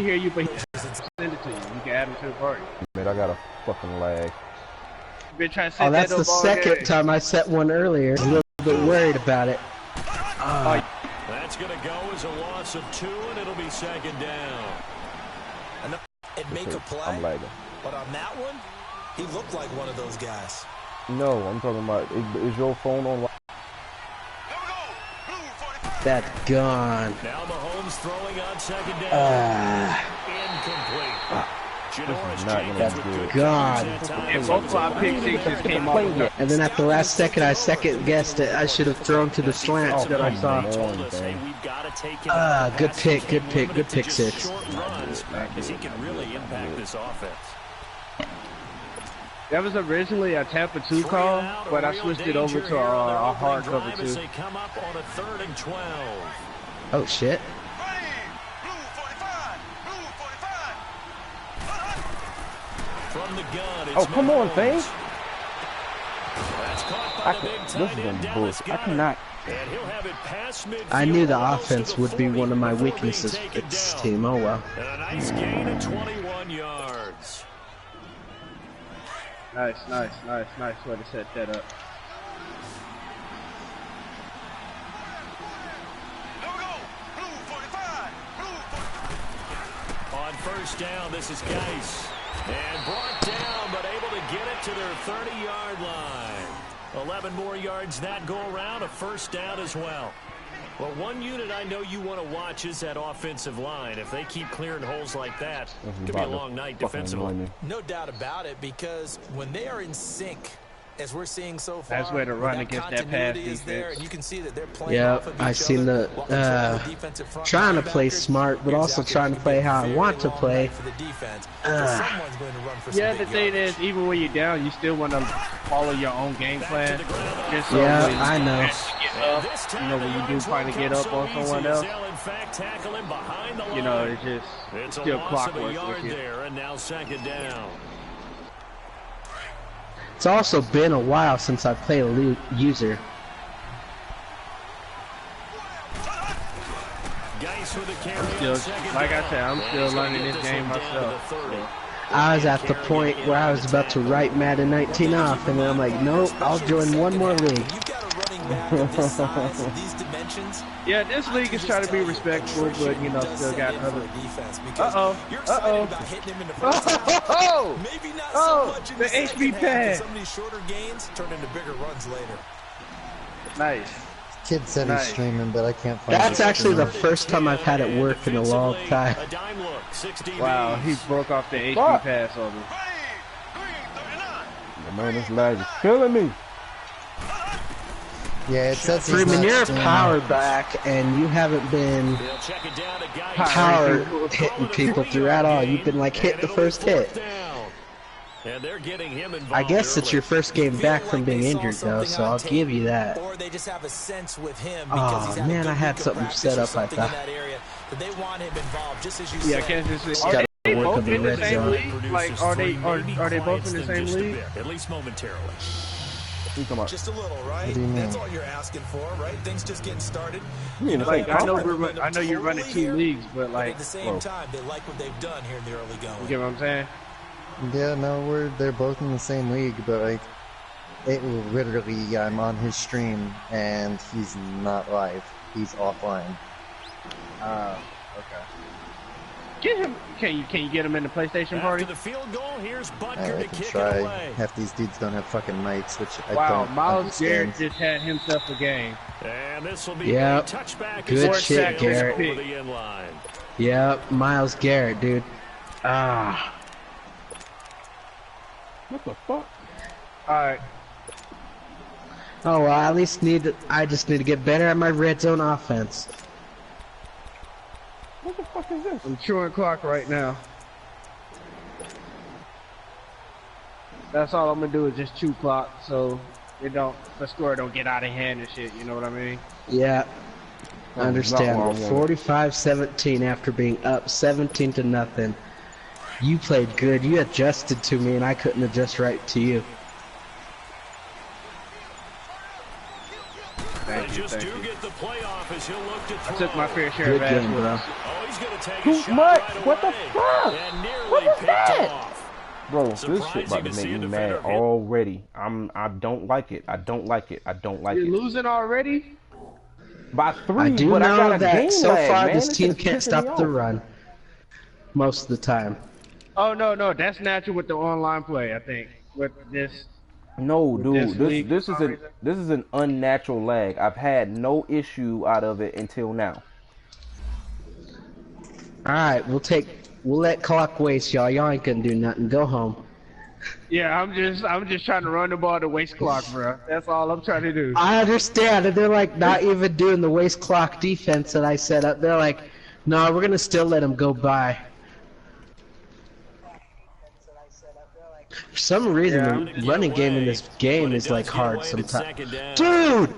hear you, but he send it to you. You can add him to the party. Man, I got a fucking lag. Been trying to set that's the second time I set one earlier. A little bit worried about it. That's going to go as a loss of 2, and it'll be second down. And make a play, I'm lagging. but on that one, he looked like one of those guys. No, I'm talking about, is your phone on? That gone. Now Mahomes throwing on second down. Incomplete. This is not going to be good. God. And both of our pick sixes came off. And then at the last second, I second guessed it. I should have thrown to the slants that I saw. Good pick, good pick, good pick 6. Because he can really impact this offense. That was originally a Tampa 2 call, but I switched it over to a hard cover 2. Come up on a 3rd and 12. Oh shit. From the gun, Oh, come on, Faye. This is a bullshit. I cannot. I knew the offense would be one of my weaknesses for this team. Oh well. And a nice gain of 21 yards. Nice way to set that up. On first down, this is Geis. And brought down, but able to get it to their 30-yard line. 11 more yards that go around, a first down as well. Well, one unit I know you want to watch is that offensive line. If they keep clearing holes like that, it could be a long night defensively. No doubt about it, because when they are in sync, as we're seeing so far, that's where to run against that pass is there, and you can see that they're playing I seen the trying to play smart, but also trying to play how I want to play. Yeah, the thing is, even when you're down, you still want to follow your own game plan. Just so yeah, I know. You know, when you do trying to get up on someone else, you know, it's still clockwork with you. And now second down. It's also been a while since I played a user. Like I said, I'm still learning this game myself. I was at the point where I was about to write Madden 19 off, and then I'm like, nope, I'll join one more league. Yeah, this league is trying to be respectful, but you know, still got other. The HB pad. Some of these shorter gains turn into bigger runs later. Nice. Kid said he's streaming, but I can't find. That's actually the first time I've had it work in a long time. Wow, he broke off the HB pass on me. Man, this lag is killing me. Yeah, it says he's Freeman, you're a streaming. power back, and you haven't been power hitting people throughout all. You've been like hit the first hit. And they're getting him involved. I guess it's your first game back from being injured, though, so I'll give you that. Or they just have a sense with him Oh man, I had something set up. I thought. They want him involved, just as you Yeah, said. Kansas City. Are they both in the same league? Like, are they both in the same league? At least momentarily. Just a little, right? That's all you're asking for, right? Things just getting started. You know, like, I know you're running 2 leagues, but like, at the same time, they like what they've done here in the early going. You get what I'm saying? Yeah, no, they're both in the same league, but like, it literally, I'm on his stream and he's not live. He's offline. Okay. Get him. Can you get him in the PlayStation party? After the field goal, here's Butker I to can kick try. it away. Half these dudes don't have fucking mics, which I Wow, don't Miles understand. Garrett just had himself a game. And this will be Yep. a touchback. Good as shit, Sackers Garrett. over the end line. Yep, Miles Garrett, dude. What the fuck? Alright. Oh well, I just need to get better at my red zone offense. What the fuck is this? I'm chewing clock right now. That's all I'm gonna do is just chew clock, so the score don't get out of hand and shit. You know what I mean? Yeah, understandable. Not long, 45-17 after being up 17-0. You played good. You adjusted to me, and I couldn't adjust right to you. The just do get the playoff as he'll look to throw. I took my fair share of ass. Oh, he's going to take Too a shot much. right What the away. fuck? And nearly What was picked that? off. Bro, this shit Surprising about to to see make a me defender mad hit. already. I don't like it. I don't like it. I don't like You're it. losing already? By 3, I do but I got know a that game so lag, far man. this team shit is can't pissing stop me the off. run most of the time. Oh no, that's natural with the online play. I think with this. No, dude, this league, this is an unnatural lag. I've had no issue out of it until now. All right, we'll let clock waste, y'all. Y'all ain't gonna do nothing. Go home. Yeah, I'm just trying to run the ball to waste clock, bro. That's all I'm trying to do. I understand, and they're like not even doing the waste clock defense that I set up. They're like, no, we're gonna still let them go by. For some reason, the running game in this game is like hard sometimes. Dude!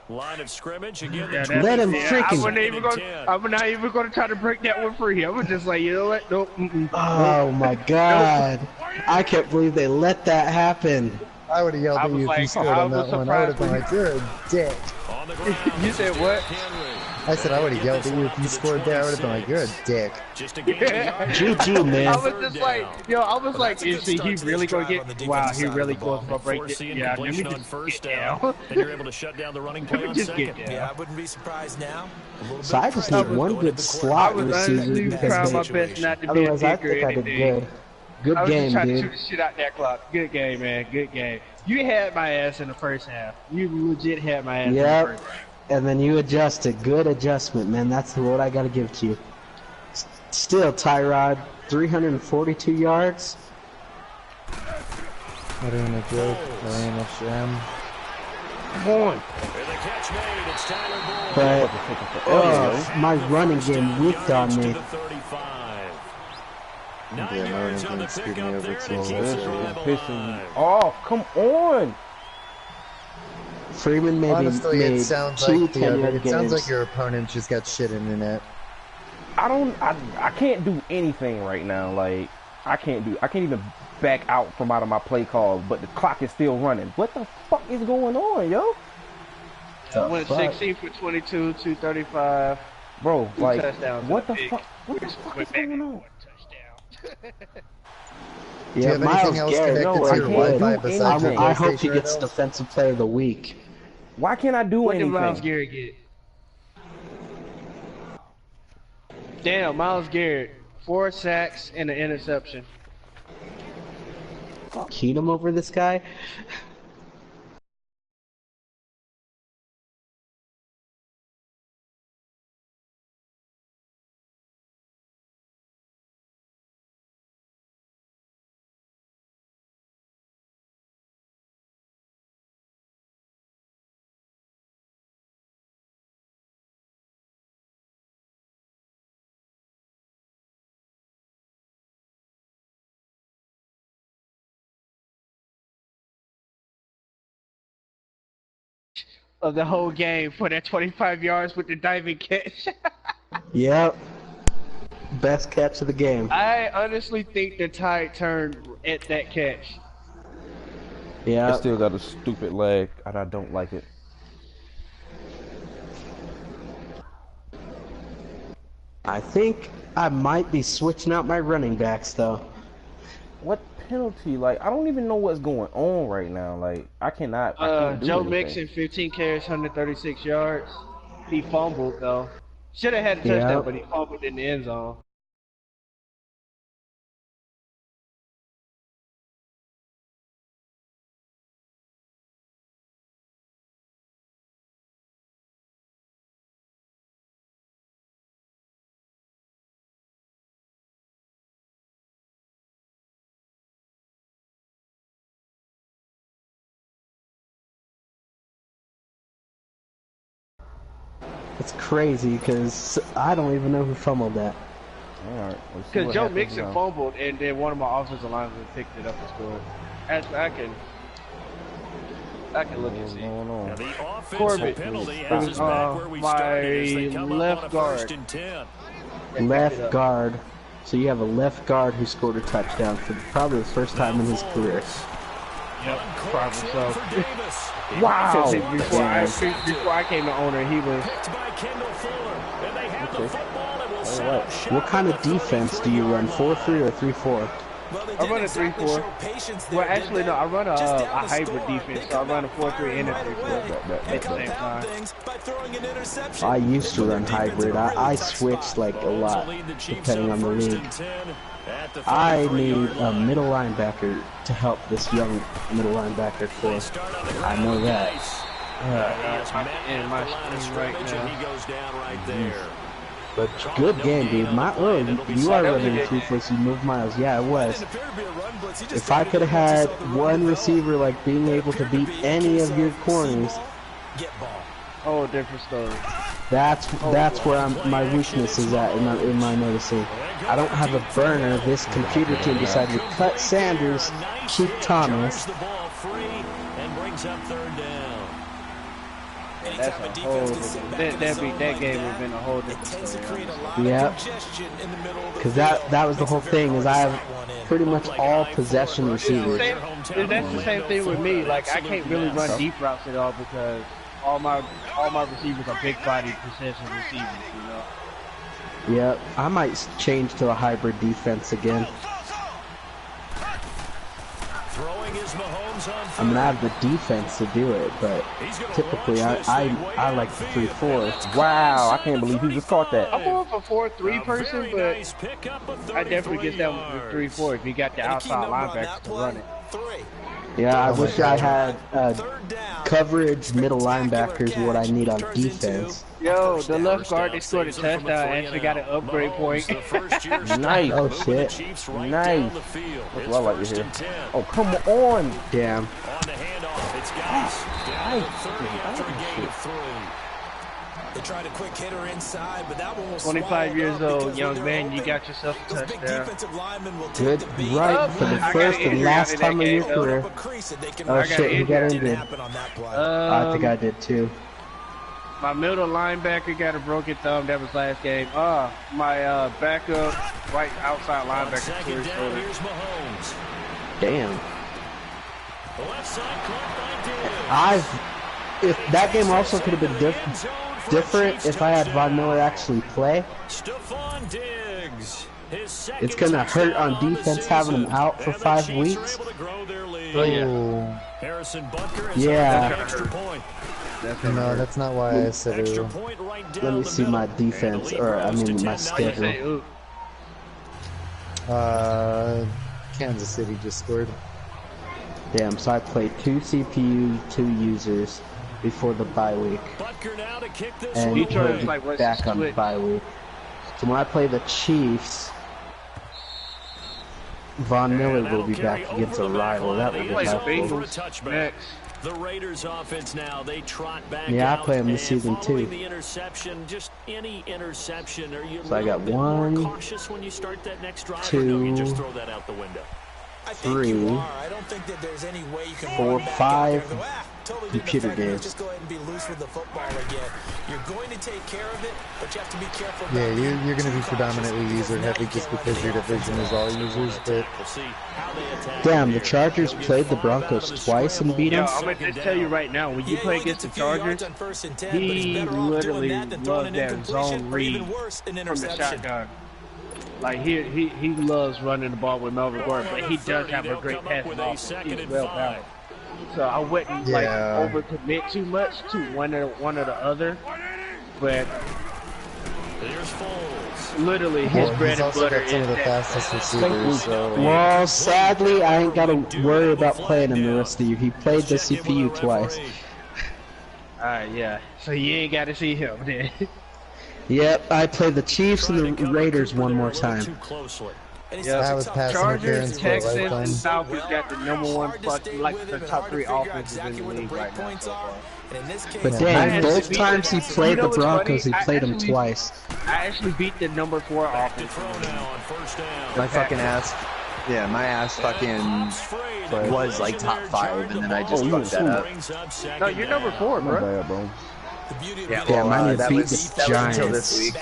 Line of scrimmage again. Yeah, Let him I'm freaking. not even gonna try to break that one free. I'm just like, you know what? Nope. Oh my god. I can't believe they let that happen. I would have yelled I at was you if like- you scored I on was that one. I would have been surprised like, you're a dick. On the ground. You said what? I said I would have yelled at you if you scored there. I would have been like, you're a dick. Just a game. GG, I man. was just like, is he really gonna get? Wow, he really going to break it. Forcing Yeah, let me completion on just first get down, down. and you're able to shut down the running play on Just second. get down. Yeah, I wouldn't be surprised now. A little So I bit just of need pressure one going good at the slot I was receiver honestly because trying my they, best not to be a otherwise I kicker think or I did anything. good. Good I was just game, trying to dude. shoot the shit out that clock. Good game, man. Good game. You had my ass in the first half. You legit had my ass in the Yep. first half. And then you adjusted. Good adjustment, man. That's what I got to give to you. Still, Tyrod, 342 yards. What in a joke? Or in a sham? Come on. And the catch made. It's Tyler Boyd. But my running game weaked on me. To the 35. Yeah, 9 my yards running on the game screwed me pickup over there, and so it keeps This the is drive pissing me alive. off. Come on. Freeman maybe Honestly, made it sounds two like 10-yard it sounds games. like your opponent just got shit in the net. I can't do anything right now. Like I can't even back out from out of my play call, but the clock is still running. What the fuck is going on, yo? I went 16 for 22, 235. Bro, Two like touchdowns what the and a fuck? What the fuck is going on? Touchdown. Do you Yeah, have Myles anything else Garrett, connected no, to I your can't Wi-Fi do besides your anything. I hope he PlayStation gets right now? Defensive Player of the Week. Why can't I do What did Myles anything? Garrett get? Damn, Myles Garrett, 4 sacks and an interception. Keenum over this guy? Of the whole game for that 25 yards with the diving catch. Yep. Best catch of the game. I honestly think the tide turned at that catch. I Yeah. still got a stupid leg, and I don't like it. I think I might be switching out my running backs though. What penalty? Like I don't even know what's going on right now. Like I can't do Joe anything. Mixon, 15 carries, 136 yards. He fumbled though. Should have had a touchdown, Yeah. but he fumbled in the end zone. It's crazy because I don't even know who fumbled that. All right, let's see Because what Joe happens Mixon now. fumbled, and then one of my offensive linemen picked it up and scored. I can look and What's see. going on? Now the offensive Corbett. penalty It has was, us back where we started as they my come up left on a guard. 1st and 10. Left guard. So you have a left guard who scored a touchdown for probably the first time in his career. Yep, probably so. Wow. Before I came to owner, he was. What kind of defense do you run? 4-3 or 3-4? I run a 3-4. Well, actually, no. I run a hybrid defense. So I run a 4-3 and a 3-4 at the same time. I used to run hybrid. I switched like a lot depending on the league. I need a middle linebacker to help this young middle linebacker core. I know that. And my screen right now. He goes down right there. But good game, dude. You are running 3-4, so you move miles. Yeah, it was. If I could have had one receiver like being able to beat any of your corners, Oh, different story. that's where my weakness is at in my noticing. I don't have a burner. This computer team decided to cut Sanders, keep Thomas. That's a whole different, that game would have been a whole different story. Yeah, because that was the whole thing. Is I have pretty much all possession receivers. That's the same thing with me. Like I can't really run deep routes at all because all my receivers are big body possession receivers. You know. Yeah, I might change to a hybrid defense again. I mean, I have the defense to do it, but typically I like the 3-4. Wow, I can't believe he just caught that. I'm going for 4-3 person, but I definitely get that with 3-4 if you got the outside linebackers to run it. Yeah, I wish I had coverage middle linebackers what I need on defense. Yo, the left guard that scored a touchdown actually got an upgrade point. Nice. Oh shit. Nice. That's what I like to hear. Oh, come on. Damn. On the handoff, it's Guys down to 30 after a gain of 3. They tried a quick hitter inside, but that one was 25 years old, young man, you got yourself a touchdown. Good right for the first and last time of your career. Oh shit, he got injured. I think I did too. My middle linebacker got a broken thumb. That was last game. My backup right outside linebacker. Damn. If that game also could have been different if I had Von Miller actually play. It's gonna hurt on defense having him out for 5 weeks. Oh yeah. Yeah. No, that's not why I said it. Let me see my defense, or I mean my schedule. Kansas City just scored. Damn, so I played 2 CPU, 2 users before the bye week. And he'll be back on the bye week. So when I play the Chiefs, Von Miller will be back against a rival. That will be helpful. The Raiders offense now, they trot back. Yeah, I play him this season too. The interception, just any interception. Are you so I got 1, cautious when you start that next drive, 2, or no, you just throw that out the window? 3, 4, 5 computer games. Just go ahead and be loose with the football again. You're going to take care of it, but you have to be careful. Yeah, you're going to be predominantly user heavy just because your division is all users. But damn, the Chargers played the Broncos twice and beat them. I'm gonna just tell you right now, when you play against the Chargers, he literally loves that zone read from the shotgun. Like he loves running the ball with Melvin Gordon, but he does have a great passing offense. He's well balanced. So I wouldn't like overcommit too much to one or the other, but literally his bread and butter is some of the fastest receivers. So. Well, sadly, I ain't gotta worry about playing him the rest of the year. He played the CPU twice. Alright, yeah. So you ain't got to see him then. Yep, I played the Chiefs and the Raiders one more time. Yeah, I was passing Chargers, interference for a Texans, lifetime. and Falcons got the #1 plus, like the top 3 offenses in the league right now. But dang, both times he played the Broncos, he played them twice. I actually beat the #4 offense. My fucking ass. Yeah, my ass fucking was like top 5, and then I just fucked that up. No, you're #4, bro. Bro. Yeah, Damn, I need to that beat was the Giants. until this week.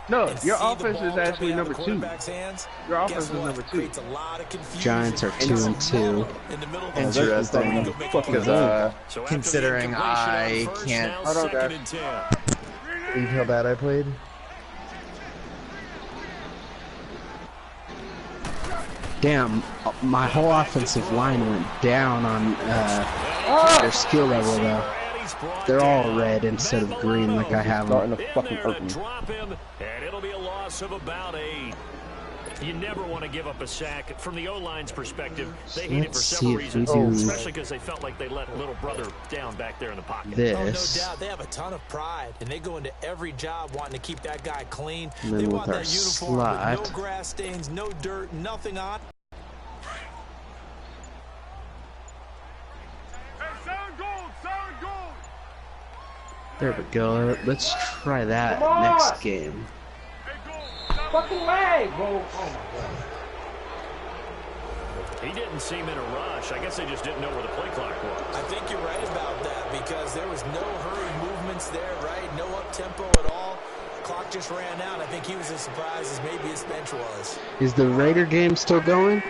No, your offense is actually number 2. Your offense is number 2. Giants are 2-2. Interesting, because considering I can't. Hold on, guys. See how bad I played? Damn, my whole offensive line went down on their skill level though. They're all red instead of green like I have them. Starting to fucking hurt me. And it'll be a loss of about 8. You never want to give up a sack. From the O-line's perspective, they hate it for several reasons, especially because they felt like they let little brother down back there in the pocket. Oh, no doubt. They have a ton of pride, and they go into every job wanting to keep that guy clean. They want that uniform with no grass stains, no dirt, nothing on. There we go. Let's try that next game. Fucking lag, bro. Oh my god. He didn't seem in a rush. I guess they just didn't know where the play clock was. I think you're right about that because there was no hurried movements there, right? No up-tempo at all. Clock just ran out. I think he was as surprised as maybe his bench was. Is the Raider game still going?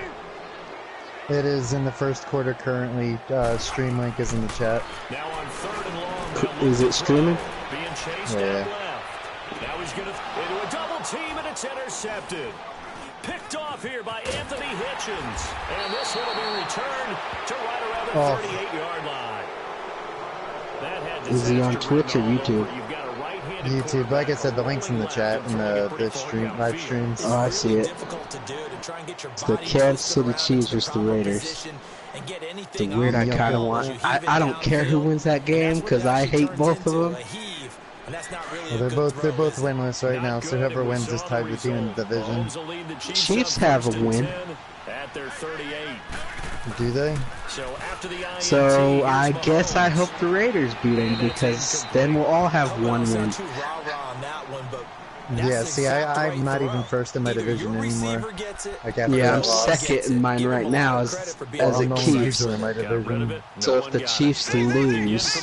It is in the first quarter currently. Stream link is in the chat. Now on 3rd and long. Is it streaming? Being chased out left. Now he's going into a double team and it's intercepted. Picked off here by Anthony Hitchens. And this one will be returned to right around the 38-yard line. That had is he on Twitch or YouTube? YouTube. Like I said, the link's in the chat and the live streams. Oh, I see it. It's the Kansas City Chiefs versus the Raiders. It's weird. I kind of want. I don't care who wins that game because I hate both of them. Well, they're both winless right now. So whoever wins is tied with you in the division. Chiefs have a win. Do they? So I guess I hope the Raiders beat them because then we'll all have one win. Yeah, see, I'm not even first in my division anymore. Yeah, I'm second in mine right now as it keeps. In my division. So if the Chiefs lose,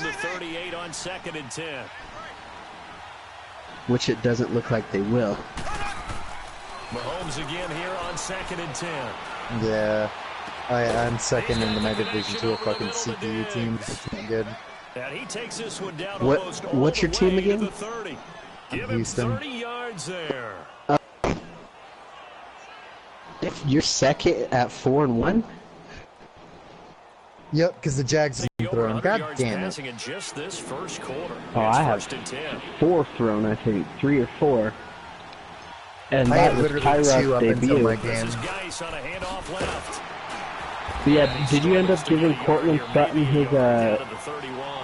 which it doesn't look like they will. Mahomes again here on 2nd and 10. Yeah, I'm second in my division to a fucking CPU team. It's not good. And he takes this one down what's your team again? Houston. 30 yards there. You're second at 4-1. Yep, because the Jags didn't throw him. God damn it. Oh, I have 4 thrown, I think. 3 or 4. And that was Tyrod's debut. My game. Yeah, did you end up giving Cortland Sutton his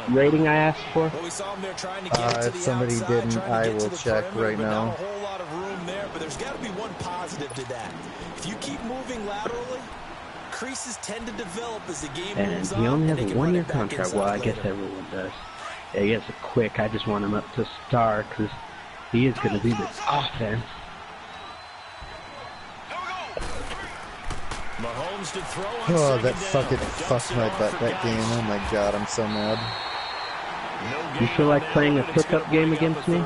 rating I asked for? If somebody didn't, I will check right now. A whole lot of room there, but there's got to be one positive to that. If you keep moving laterally, creases tend to develop as the game moves on. And he only has a 1-year contract. Well, I guess everyone does. Yeah, he has a quick. I just want him up to star because he is going to be this offense. Oh, that fucking fucked my butt that game. Oh my god, I'm so mad. You feel like playing a pickup game against me?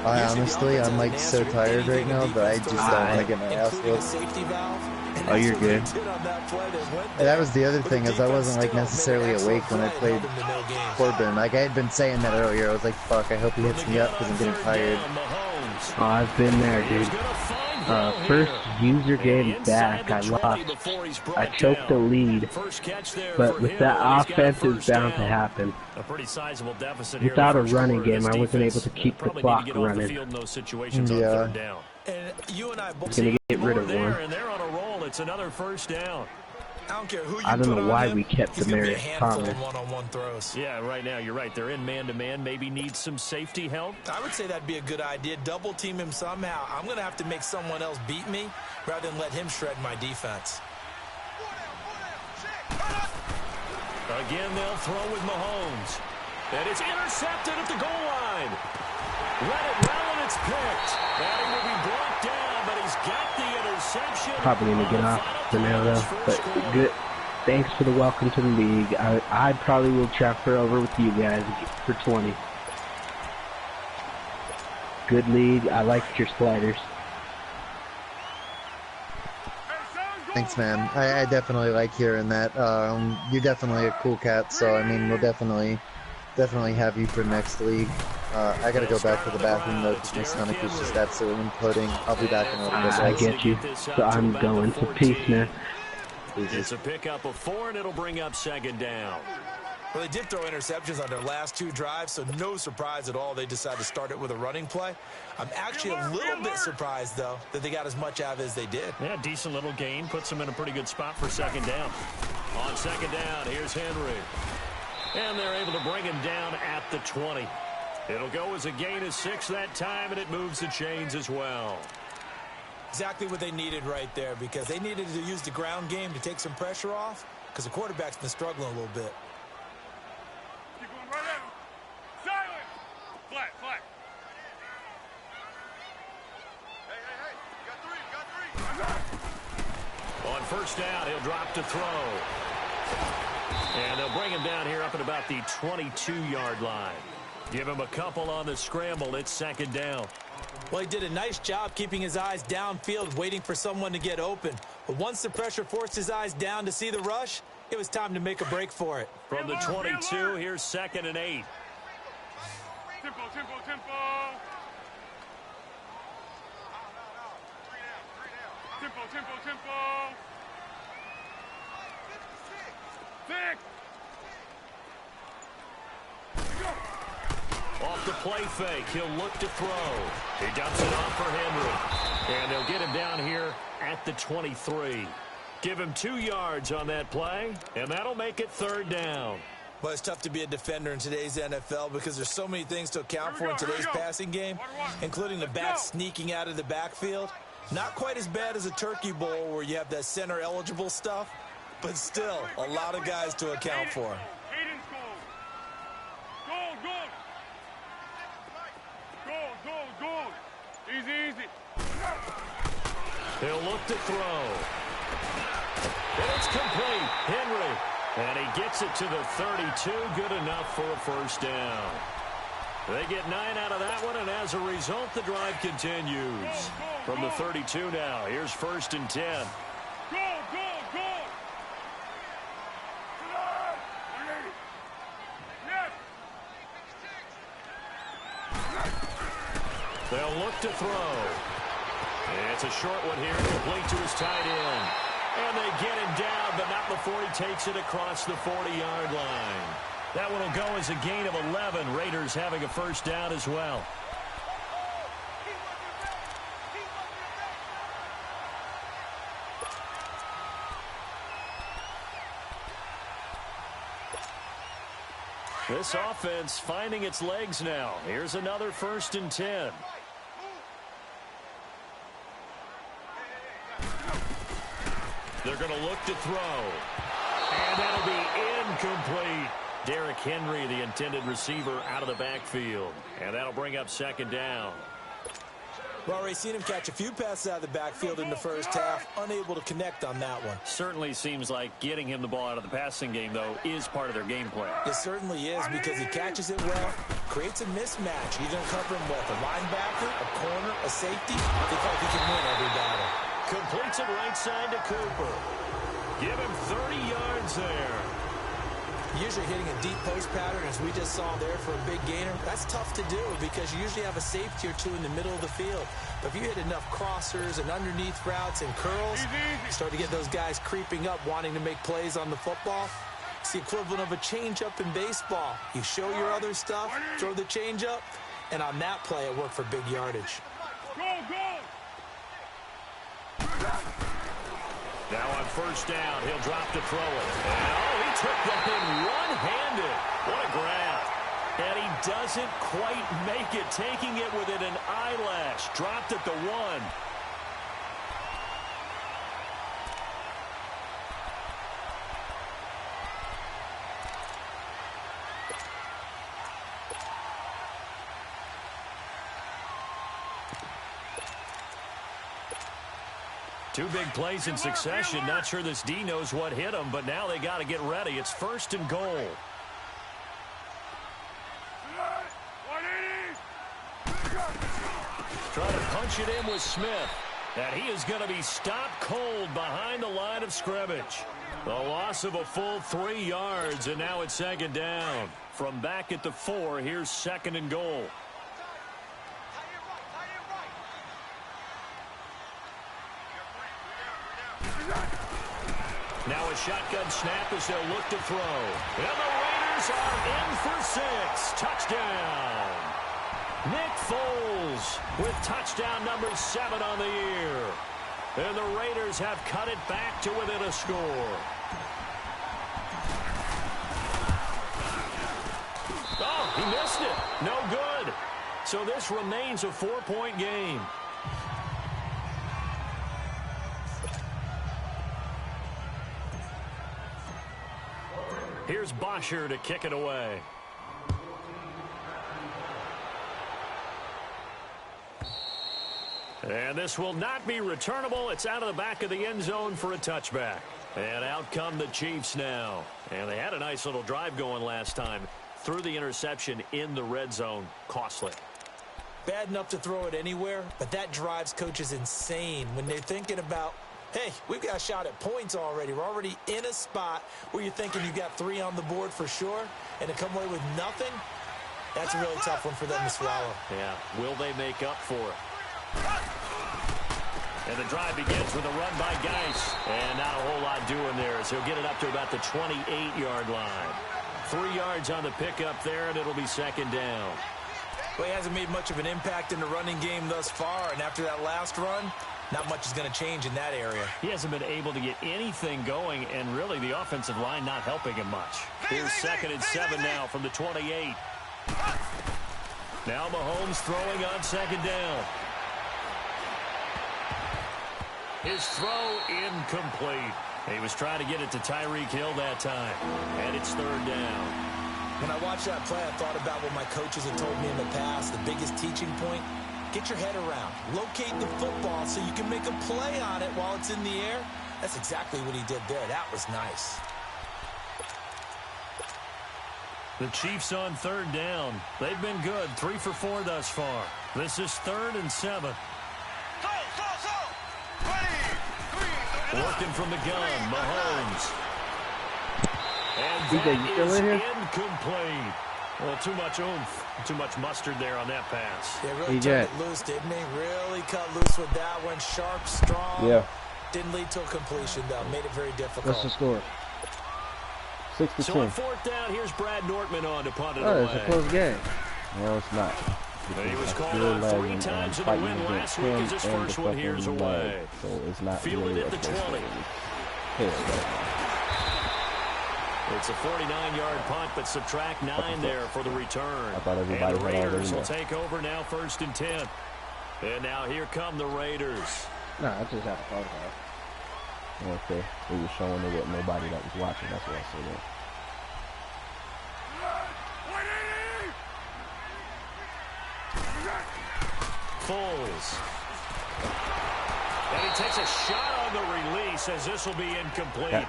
I'm like so tired right now that I just don't want to get my ass whooped. Oh, you're good. And that was the other thing, is I wasn't like necessarily awake when I played Corbin. Like I had been saying that earlier. I was like, fuck, I hope he hits me up because I'm getting tired. Oh, I've been there, dude. First user game back, I lost. I choked the lead, but with that offense, it's bound to happen. Without a running game, I wasn't able to keep the clock running. Yeah. I'm gonna get rid of one. It's another first down. I don't know why we kept Demarius Thomas. Yeah, right now you're right. They're in man-to-man. Maybe needs some safety help. I would say that'd be a good idea. Double team him somehow. I'm going to have to make someone else beat me rather than let him shred my defense. Again, they'll throw with Mahomes. And it's intercepted at the goal line. Let it well, and it's picked. And he will be brought down, but he's got the interception. Probably going to get off the nail, though. But good. Thanks for the welcome to the league. I probably will transfer over with you guys for 20. good lead. I liked your sliders. Thanks, man. I definitely like hearing that. You're definitely a cool cat, so I mean, we'll definitely have you for next league. I gotta go back to the bathroom though, because my stomach is just absolutely imploding. I'll be back in a little bit. I get you. So I'm going. So peace, man. It's a pickup of 4, and it'll bring up 2nd down. Well, they did throw interceptions on their last 2 drives, so no surprise at all they decided to start it with a running play. I'm actually a little bit surprised, though, that they got as much out of it as they did. Yeah, decent little gain. Puts them in a pretty good spot for 2nd down. On 2nd down, here's Henry. And they're able to bring him down at the 20. It'll go as a gain of 6 that time, and it moves the chains as well. Exactly what they needed right there, because they needed to use the ground game to take some pressure off, because the quarterback's been struggling a little bit. Keep going right at him. Silent. Flat, flat. Hey. You got 3. On 1st down, he'll drop to throw. And they'll bring him down here up at about the 22-yard line. Give him a couple on the scramble. It's 2nd down. Well, he did a nice job keeping his eyes downfield, waiting for someone to get open. But once the pressure forced his eyes down to see the rush, it was time to make a break for it. From the 22, here's 2nd and 8. Tempo. Tempo. 6. Off the play fake, he'll look to throw. He dumps it off for Henry. And they'll get him down here at the 23. Give him 2 yards on that play, and that'll make it 3rd down. Well, it's tough to be a defender in today's NFL because there's so many things to account for in today's passing game, including the back sneaking out of the backfield. Not quite as bad as a turkey bowl where you have that center-eligible stuff, but still a lot of guys to account for. Goal. Easy. He'll look to throw. And it's complete. Henry. And he gets it to the 32. Good enough for a 1st down. They get 9 out of that one, and as a result, the drive continues. From the 32 now, here's 1st and 10. Go. They'll look to throw. It's a short one here, complete to his tight end. And they get him down, but not before he takes it across the 40-yard line. That one will go as a gain of 11. Raiders having a 1st down as well. This offense finding its legs now. Here's another 1st and 10. They're going to look to throw. And that'll be incomplete. Derrick Henry, the intended receiver, out of the backfield. And that'll bring up 2nd down. Well, already seen him catch a few passes out of the backfield in the 1st half. Unable to connect on that one. Certainly seems like getting him the ball out of the passing game, though, is part of their game plan. It certainly is, because he catches it well, creates a mismatch. You're going to cover him with a linebacker, a corner, a safety. They feel like he can win every battle. Completes it right side to Cooper. Give him 30 yards there. Usually hitting a deep post pattern, as we just saw there for a big gainer, that's tough to do because you usually have a safety or 2 in the middle of the field. But if you hit enough crossers and underneath routes and curls, you start to get those guys creeping up, wanting to make plays on the football. It's the equivalent of a changeup in baseball. You show your other stuff, throw the changeup, and on that play, it worked for big yardage. Go! Now on 1st down, he'll drop to throw it. And, he took that thing one-handed. What a grab. And he doesn't quite make it, taking it within an eyelash. Dropped at the 1. Two big plays in succession. Not sure this D knows what hit him, but now they got to get ready. It's 1st and goal. pinch it in with Smith. And he is going to be stopped cold behind the line of scrimmage. The loss of a full 3 yards, and now it's second down. From back at the 4, here's second and goal. Now a shotgun snap as they'll look to throw. And the Raiders are in for 6. Touchdown. Nick Foles with touchdown number 7 on the year. And the Raiders have cut it back to within a score. Oh, he missed it. No good. So this remains a 4-point game. Here's Bosher to kick it away. And this will not be returnable. It's out of the back of the end zone for a touchback. And out come the Chiefs now. And they had a nice little drive going last time. Threw the interception in the red zone. Costly. Bad enough to throw it anywhere, but that drives coaches insane when they're thinking about, hey, we've got a shot at points already. We're already in a spot where you're thinking you got 3 on the board for sure, and to come away with nothing, that's a really tough one for them to swallow. Yeah, will they make up for it? And the drive begins with a run by Geis. And not a whole lot doing there as he'll get it up to about the 28-yard line. 3 yards on the pickup there, and it'll be second down. Well, he hasn't made much of an impact in the running game thus far, and after that last run, not much is going to change in that area. He hasn't been able to get anything going, and really the offensive line not helping him much. Here's second and 7 now from the 28. Now Mahomes throwing on second down. His throw incomplete. He was trying to get it to Tyreek Hill that time, and it's third down. When I watched that play, I thought about what my coaches had told me in the past. The biggest teaching point, get your head around. Locate the football so you can make a play on it while it's in the air. That's exactly what he did there. That was nice. The Chiefs on third down. They've been good, 3 for 4 thus far. This is third and 7. Working from the gun, Mahomes. And that is incomplete. Well, too much oomph, too much mustard there on that pass. Yeah, really turned it loose, didn't he? Really cut loose with that one. Sharp, strong. Yeah. Didn't lead to a completion, though. Made it very difficult. What's the score? 6-10. So on fourth down, here's Brad Nortman on to punt it away. Oh, it's a close game. No, it's not. He was called on 3 times in the win last week as his first one here's away. So it's not fielded at the 20. It's a 49-yard punt, but subtract 9 there for the return. And the Raiders will take over now, first and 10. And now here come the Raiders. No, I just had a photograph. Okay, it was showing it with nobody that was watching. That's what I said that. Foles. And he takes a shot on the release as this will be incomplete.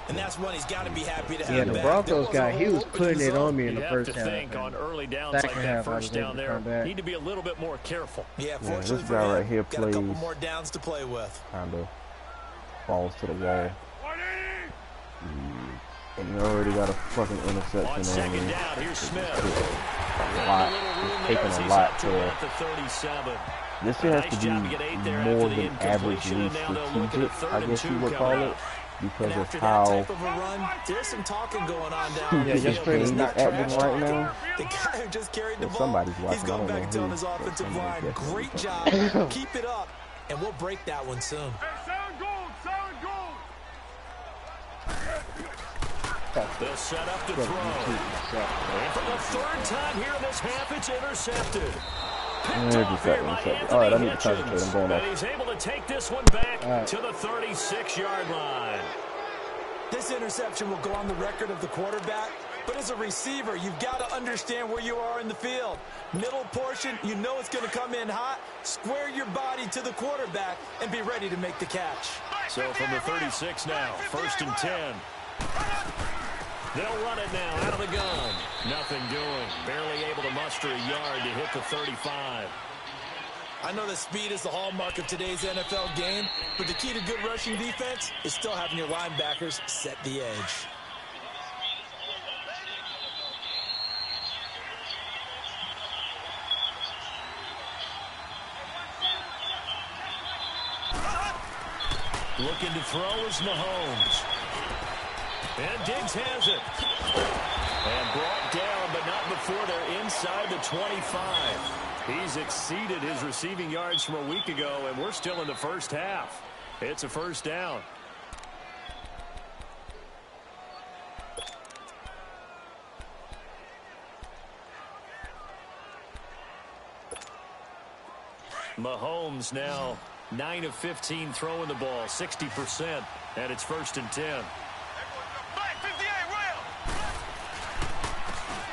And that's one he's got to be happy to have. Yeah, the Broncos guy, he was putting it on me in the first half. You have to think on early downs like that first down there, need to be a little bit more careful. Yeah, fortunately this guy right here got a couple more downs to play with. Kind of falls to the wall. And you already got a fucking interception on second down, here's Smith. A lot. It's taking a lot to... This has to be more than average strategic, I guess you would call it, because of how there's some talking going on down the field. Acting right now. The guy who just carried the ball, somebody's watching. He's going back and telling his offensive line, great job, keep it up, and we'll break that one soon. They'll set up to throw. And for the third time here in this half, it's intercepted. All right, I need to concentrate. I'm going off. And he's able to take this one back to the 36-yard line. This interception will go on the record of the quarterback, but as a receiver, you've got to understand where you are in the field. Middle portion, you know it's going to come in hot. Square your body to the quarterback and be ready to make the catch. So from the 36 now, first and 10. They'll run it now out of the gun. Nothing doing. Barely able to muster a yard to hit the 35. I know that speed is the hallmark of today's NFL game, but the key to good rushing defense is still having your linebackers set the edge. Looking to throw is Mahomes. And Diggs has it. And brought down, but not before they're inside the 25. He's exceeded his receiving yards from a week ago, and we're still in the first half. It's a first down. Mahomes now 9 of 15 throwing the ball, 60%, and it's 1st and 10.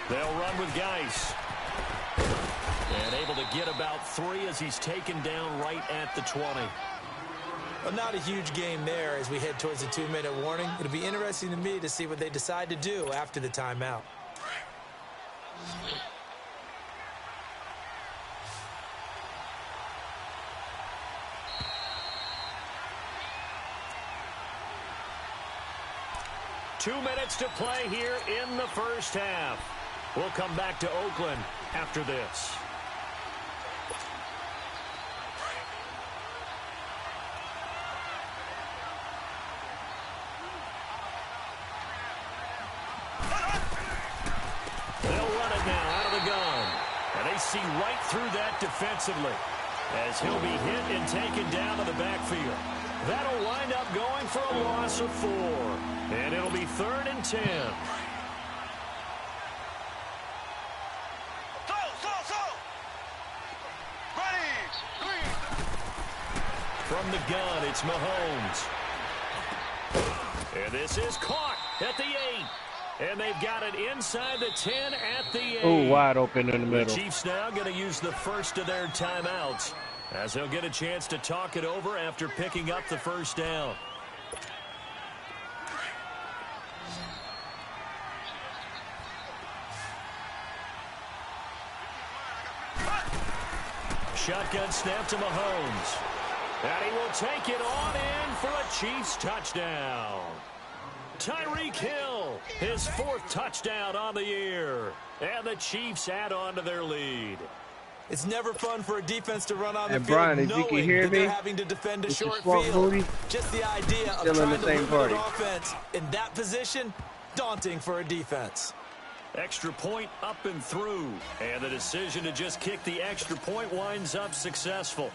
They'll run with Geis. And able to get about 3 as he's taken down right at the 20. Well, not a huge game there as we head towards the 2-minute warning. It'll be interesting to me to see what they decide to do after the timeout. Two minutes to play here in the first half. We'll come back to Oakland after this. They'll run it now out of the gun. And they see right through that defensively as he'll be hit and taken down to the backfield. That'll wind up going for a loss of 4. And it'll be 3rd and 10. From the gun, it's Mahomes. And this is caught at the 8. And they've got it inside the 10 at the 8. Oh, wide open in the middle. The Chiefs now going to use the first of their timeouts as they'll get a chance to talk it over after picking up the first down. Shotgun snap to Mahomes. And he will take it on in for a Chiefs touchdown. Tyreek Hill, his 4th touchdown on the year. And the Chiefs add on to their lead. It's never fun for a defense to run on the And field Brian, if you can hear me, they're having to defend a this short is Swamp field. Booty. Just the idea of Still in trying the to same limit party. an offense in that position, daunting for a defense. Extra point up and through. And the decision to just kick the extra point winds up successful.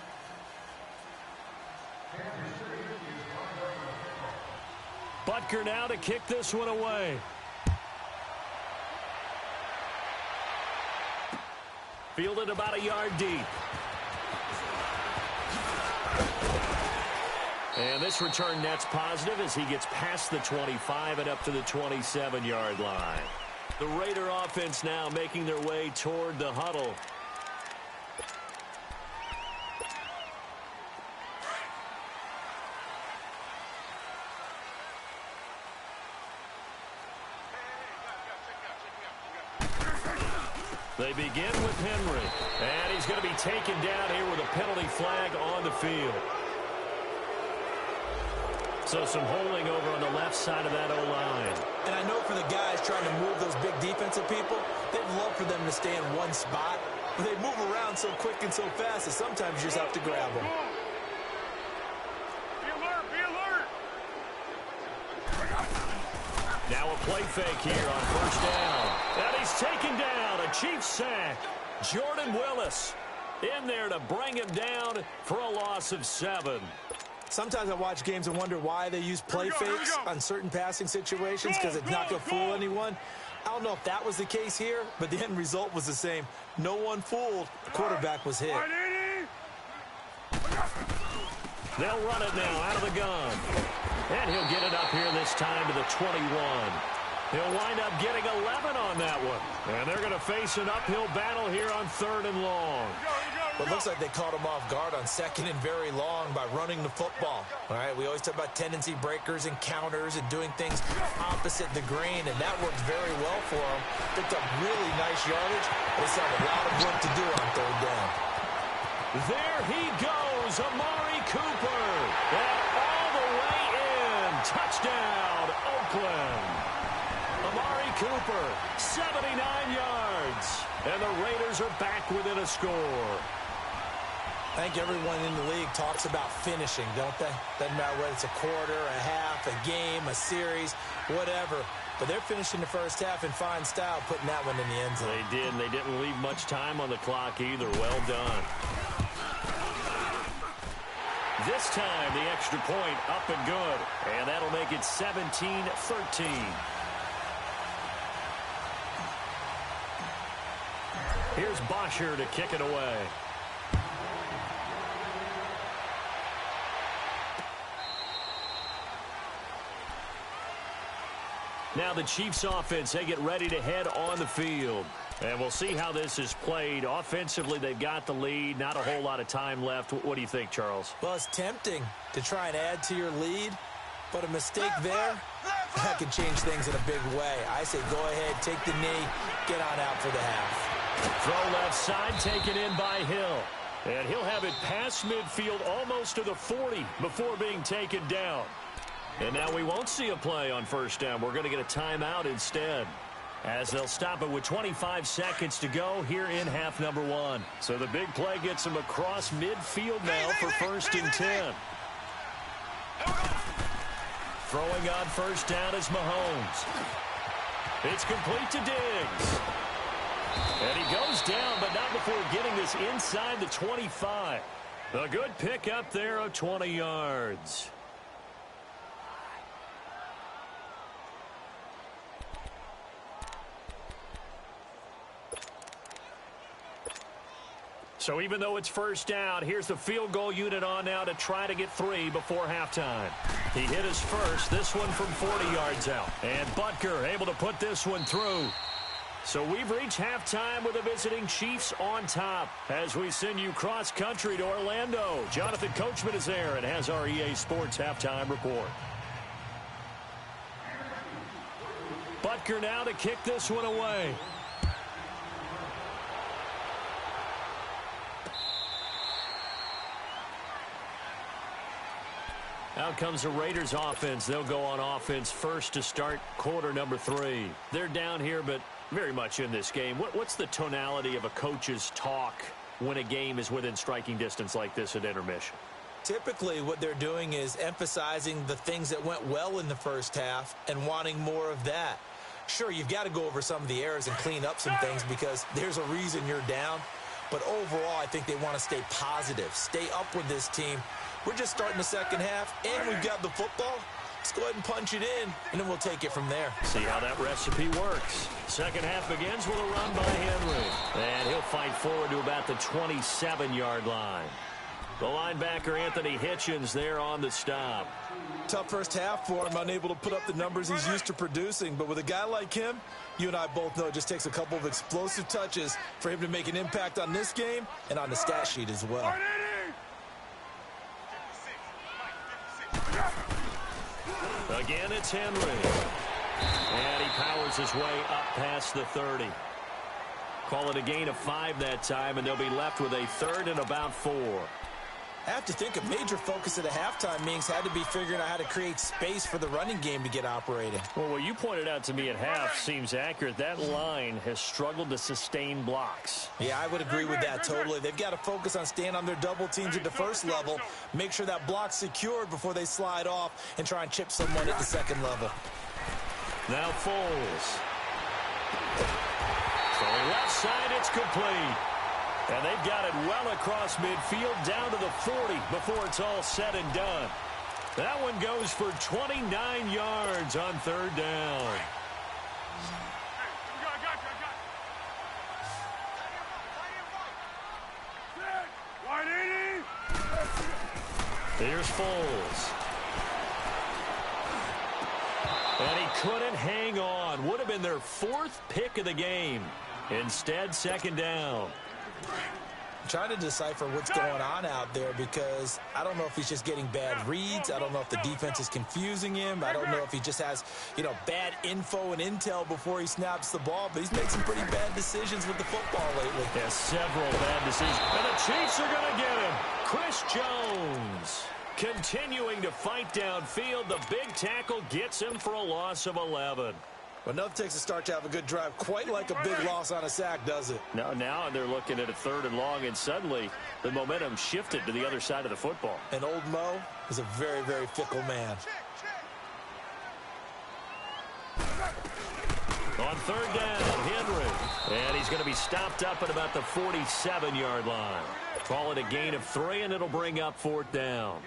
Butker now to kick this one away. Fielded about a yard deep. And this return net's positive as he gets past the 25 and up to the 27-yard line. The Raider offense now making their way toward the huddle. They begin with Henry, and he's going to be taken down here with a penalty flag on the field. So some holding over on the left side of that O-line. And I know for the guys trying to move those big defensive people, they'd love for them to stay in one spot, but they move around so quick and so fast that sometimes you just have to grab them. Be alert, be alert. Now a play fake here on 1st down. And he's taken down, a Chiefs sack. Jordan Willis in there to bring him down for a loss of 7. Sometimes I watch games and wonder why they use play fakes on certain passing situations because it's not going to fool anyone. I don't know if that was the case here, but the end result was the same. No one fooled. The quarterback was hit. They'll run it now out of the gun. And he'll get it up here this time to the 21. He'll wind up getting 11 on that one. And they're going to face an uphill battle here on 3rd and long. But it looks like they caught him off guard on 2nd and very long by running the football. All right, we always talk about tendency breakers and counters and doing things opposite the grain, and that worked very well for them. Picked up really nice yardage. They still have a lot of work to do on 3rd down. There he goes, Amari Cooper. And all the way in. Touchdown, Oakland. Amari Cooper, 79 yards. And the Raiders are back within a score. I think everyone in the league talks about finishing, don't they? Doesn't matter whether it's a quarter, a half, a game, a series, whatever. But they're finishing the first half in fine style, putting that one in the end zone. They did, and they didn't leave much time on the clock either. Well done. This time, the extra point up and good. And that'll make it 17-13. Here's Bosher to kick it away. Now the Chiefs offense, they get ready to head on the field. And we'll see how this is played. Offensively, they've got the lead. Not a whole lot of time left. What do you think, Charles? Well, it's tempting to try and add to your lead, but a mistake there, that can change things in a big way. I say go ahead, take the knee, get on out for the half. Throw left side, taken in by Hill. And he'll have it past midfield almost to the 40 before being taken down. And now we won't see a play on first down. We're going to get a timeout instead, as they'll stop it with 25 seconds to go here in half number one. So the big play gets them across midfield now for first and 10. Throwing on first down is Mahomes. It's complete to Diggs. And he goes down, but not before getting this inside the 25. A good pick up there of 20 yards. So even though it's first down, here's the field goal unit on now to try to get 3 before halftime. He hit his first, this one from 40 yards out. And Butker able to put this one through. So we've reached halftime with the visiting Chiefs on top as we send you cross-country to Orlando. Jonathan Coachman is there and has our EA Sports halftime report. Butker now to kick this one away. Out comes the Raiders offense. They'll go on offense first to start quarter number 3. They're down here, but very much in this game. What's the tonality of a coach's talk when a game is within striking distance like this at intermission? Typically, what they're doing is emphasizing the things that went well in the first half and wanting more of that. Sure, you've got to go over some of the errors and clean up some things because there's a reason you're down. But overall, I think they want to stay positive, stay up with this team. We're just starting the second half, and we've got the football. Let's go ahead and punch it in, and then we'll take it from there. See how that recipe works. Second half begins with a run by Henry. And he'll fight forward to about the 27-yard line. The linebacker, Anthony Hitchens, there on the stop. Tough first half for him, unable to put up the numbers he's used to producing. But with a guy like him, you and I both know it just takes a couple of explosive touches for him to make an impact on this game and on the stat sheet as well. Again, it's Henry. And he powers his way up past the 30. Call it a gain of 5 that time, and they'll be left with a third and about 4. I have to think a major focus at a halftime means had to be figuring out how to create space for the running game to get operating. Well, what you pointed out to me at half seems accurate. That line has struggled to sustain blocks. Yeah, I would agree with that totally. They've got to focus on staying on their double teams at the first level, make sure that block's secured before they slide off and try and chip someone at the second level. Now Foles. From left side, it's complete. And they've got it well across midfield down to the 40 before it's all said and done. That one goes for 29 yards on third down. Here's Foles. And he couldn't hang on. Would have been their 4th pick of the game. Instead, second down. Trying to decipher what's going on out there because I don't know if he's just getting bad reads. I don't know if the defense is confusing him. I don't know if he just has, bad info and intel before he snaps the ball. But he's made some pretty bad decisions with the football lately. Yeah, several bad decisions. And the Chiefs are going to get him. Chris Jones continuing to fight downfield. The big tackle gets him for a loss of 11. Well, enough takes a start to have a good drive, quite like a big loss on a sack, does it? Now they're looking at a 3rd and long, and suddenly the momentum shifted to the other side of the football. And old Mo is a very, very fickle man. On 3rd down, Henry. And he's going to be stopped up at about the 47-yard line. Call it a gain of 3, and it'll bring up 4th down.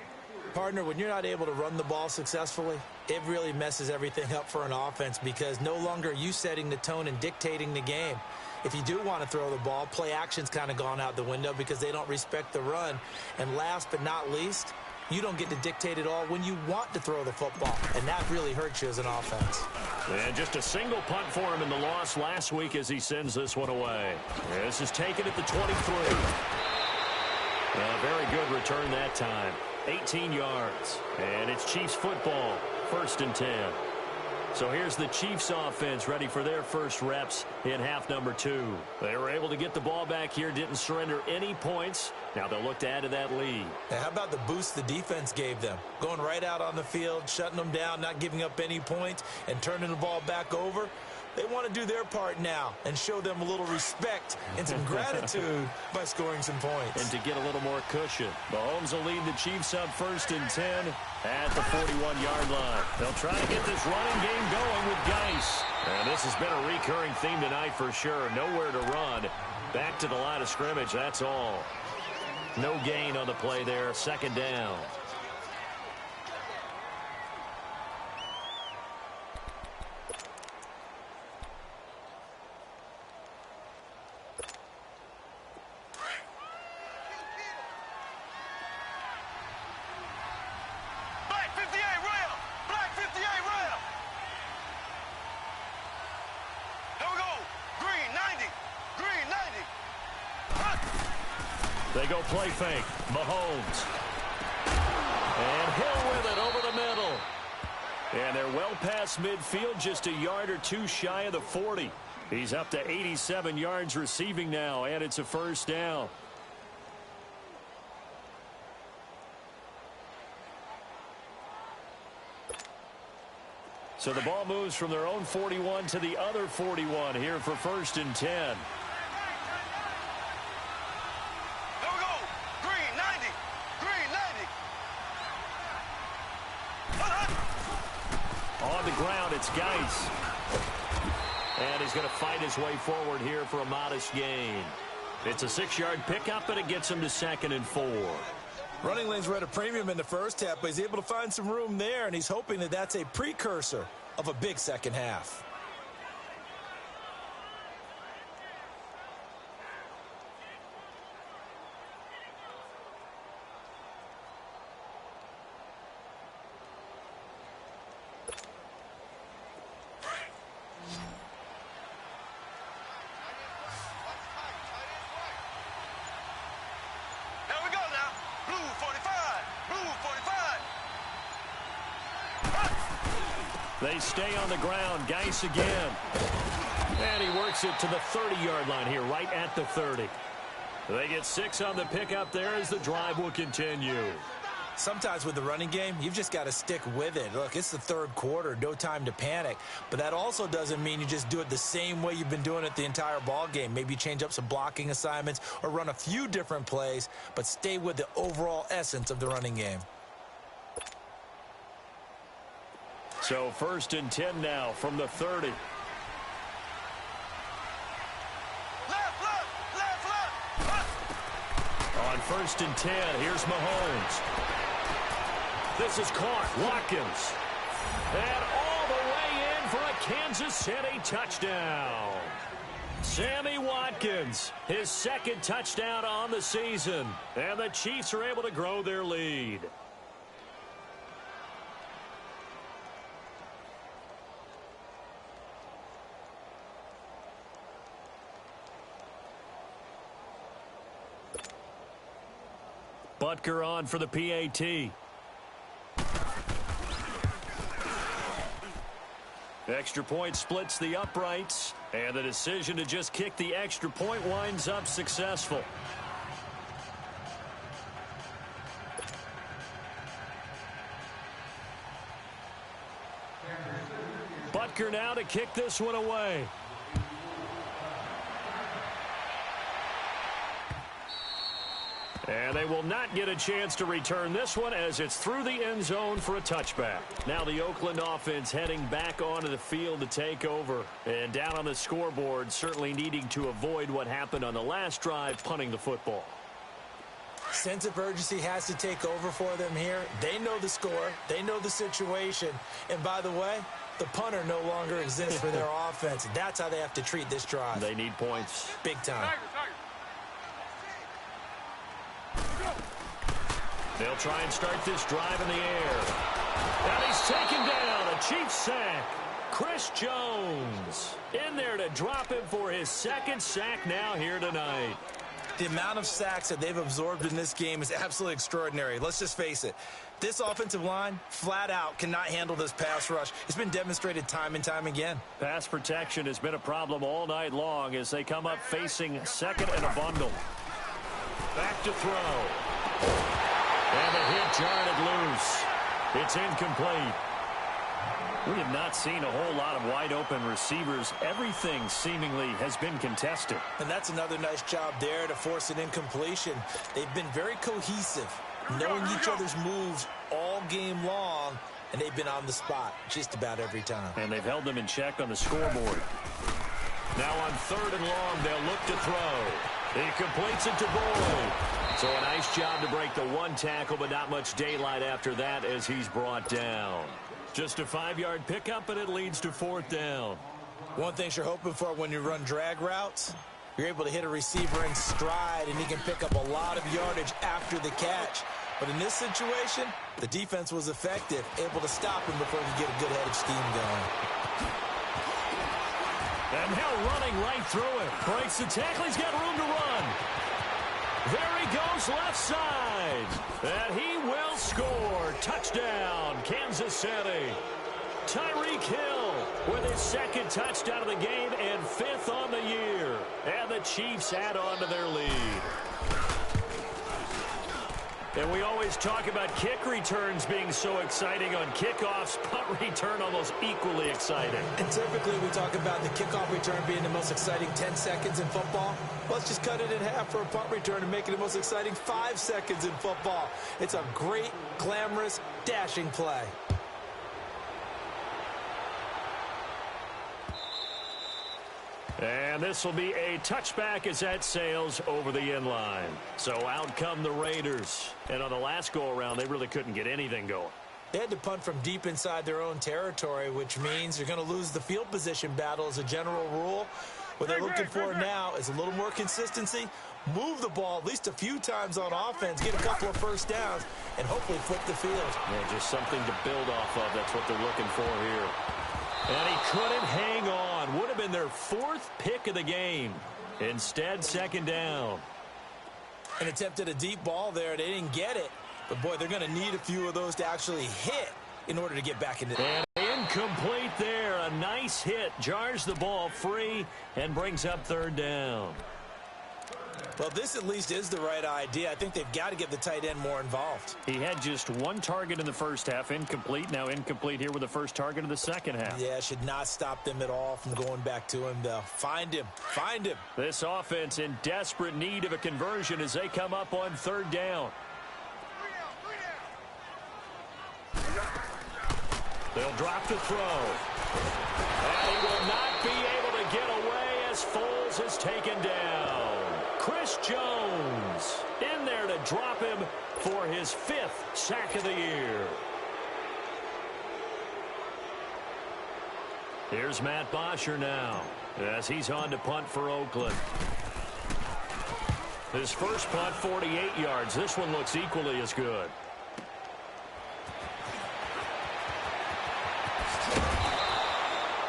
Partner, when you're not able to run the ball successfully, it really messes everything up for an offense because no longer are you setting the tone and dictating the game. If you do want to throw the ball, play action's kind of gone out the window because they don't respect the run. And last but not least, you don't get to dictate it all when you want to throw the football. And that really hurts you as an offense. And just a single punt for him in the loss last week as he sends this one away. This is taken at the 23. A very good return that time. 18 yards. And it's Chiefs football. 1st and 10. So here's the Chiefs offense ready for their first reps in half number 2. They were able to get the ball back here, didn't surrender any points. Now they'll look to add to that lead. Now, how about the boost the defense gave them? Going right out on the field, shutting them down, not giving up any points, and turning the ball back over. They want to do their part now and show them a little respect and some gratitude by scoring some points. And to get a little more cushion. Mahomes will lead the Chiefs up 1st and 10 at the 41-yard line. They'll try to get this running game going with Geis. And this has been a recurring theme tonight for sure. Nowhere to run. Back to the line of scrimmage, that's all. No gain on the play there. 2nd down. They go play fake. Mahomes. And Hill with it over the middle. And they're well past midfield, just a yard or 2 shy of the 40. He's up to 87 yards receiving now, and it's a 1st down. So the ball moves from their own 41 to the other 41 here for 1st and 10. On the ground, it's Geis. And he's going to fight his way forward here for a modest gain. It's a 6-yard pickup, and it gets him to 2nd and 4. Running lanes were at a premium in the first half, but he's able to find some room there, and he's hoping that that's a precursor of a big second half. They stay on the ground. Geis again. And he works it to the 30-yard line here, right at the 30. They get 6 on the pickup there as the drive will continue. Sometimes with the running game, you've just got to stick with it. Look, it's the 3rd quarter, no time to panic. But that also doesn't mean you just do it the same way you've been doing it the entire ball game. Maybe change up some blocking assignments or run a few different plays, but stay with the overall essence of the running game. So 1st and 10 now from the 30. On 1st and 10, here's Mahomes. This is caught. Watkins. And all the way in for a Kansas City touchdown. Sammy Watkins, his 2nd touchdown on the season. And the Chiefs are able to grow their lead. Butker on for the PAT. Extra point splits the uprights, and the decision to just kick the extra point winds up successful. Butker now to kick this one away. And they will not get a chance to return this one as it's through the end zone for a touchback. Now the Oakland offense heading back onto the field to take over. And down on the scoreboard, certainly needing to avoid what happened on the last drive, punting the football. Sense of urgency has to take over for them here. They know the score. They know the situation. And by the way, the punter no longer exists for their offense. That's how they have to treat this drive. They need points. Big time. They'll try and start this drive in the air. And he's taken down. A Chiefs sack. Chris Jones in there to drop him for his second sack now here tonight. The amount of sacks that they've absorbed in this game is absolutely extraordinary. Let's just face it. This offensive line, flat out, cannot handle this pass rush. It's been demonstrated time and time again. Pass protection has been a problem all night long as they come up facing second and a bundle. Back to throw. And the hit jarred loose. It's incomplete. We have not seen a whole lot of wide open receivers. Everything seemingly has been contested. And that's another nice job there to force an incompletion. They've been very cohesive, knowing each other's moves all game long, and they've been on the spot just about every time. And they've held them in check on the scoreboard. Now on third and long, they'll look to throw. He completes it to Boyd. So a nice job to break the one tackle, but not much daylight after that as he's brought down. Just a 5-yard pickup, and it leads to fourth down. One thing you're hoping for when you run drag routes, you're able to hit a receiver in stride, and he can pick up a lot of yardage after the catch. But in this situation, the defense was effective, able to stop him before he could get a good head of steam going. And now running right through it. Breaks the tackle. He's got room to run. There he goes left side. And he will score. Touchdown, Kansas City. Tyreek Hill with his second touchdown of the game and fifth on the year. And the Chiefs add on to their lead. And we always talk about kick returns being so exciting on kickoffs. Punt return almost equally exciting. And typically we talk about the kickoff return being the most exciting 10 seconds in football. Let's just cut it in half for a punt return and make it the most exciting 5 seconds in football. It's a great, glamorous, dashing play. And this will be a touchback as that sails over the end line. So out come the Raiders. And on the last go-around, they really couldn't get anything going. They had to punt from deep inside their own territory, which means you're going to lose the field position battle as a general rule. What they're looking for now is a little more consistency, move the ball at least a few times on offense, get a couple of first downs, and hopefully flip the field. Yeah, just something to build off of. That's what they're looking for here. And he couldn't hang on. Would have been their fourth pick of the game. Instead, second down. And attempted a deep ball there. They didn't get it. But, boy, they're going to need a few of those to actually hit in order to get back into the And incomplete there. A nice hit. Jars the ball free and brings up third down. Well, this at least is the right idea. I think they've got to get the tight end more involved. He had just one target in the first half, incomplete. Now incomplete here with the first target of the second half. Yeah, should not stop them at all from going back to him, though. Find him. Find him. This offense in desperate need of a conversion as they come up on third down. They'll drop to throw. And he will not be able to get away as Foles is taken down. Chris Jones in there to drop him for his fifth sack of the year. Here's Matt Bosher now as he's on to punt for Oakland. His first punt, 48 yards. This one looks equally as good.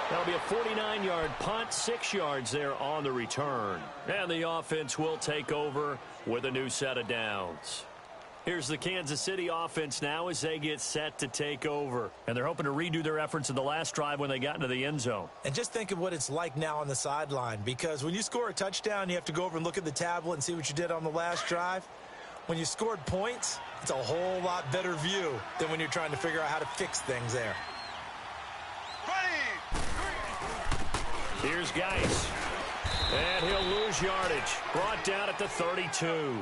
That'll be a 49-yard punt, 6 yards there on the return. And the offense will take over with a new set of downs. Here's the Kansas City offense now as they get set to take over. And they're hoping to redo their efforts in the last drive when they got into the end zone. And just think of what it's like now on the sideline, because when you score a touchdown, you have to go over and look at the tablet and see what you did on the last drive. When you scored points, it's a whole lot better view than when you're trying to figure out how to fix things there. Here's Geis. And he'll lose yardage. Brought down at the 32.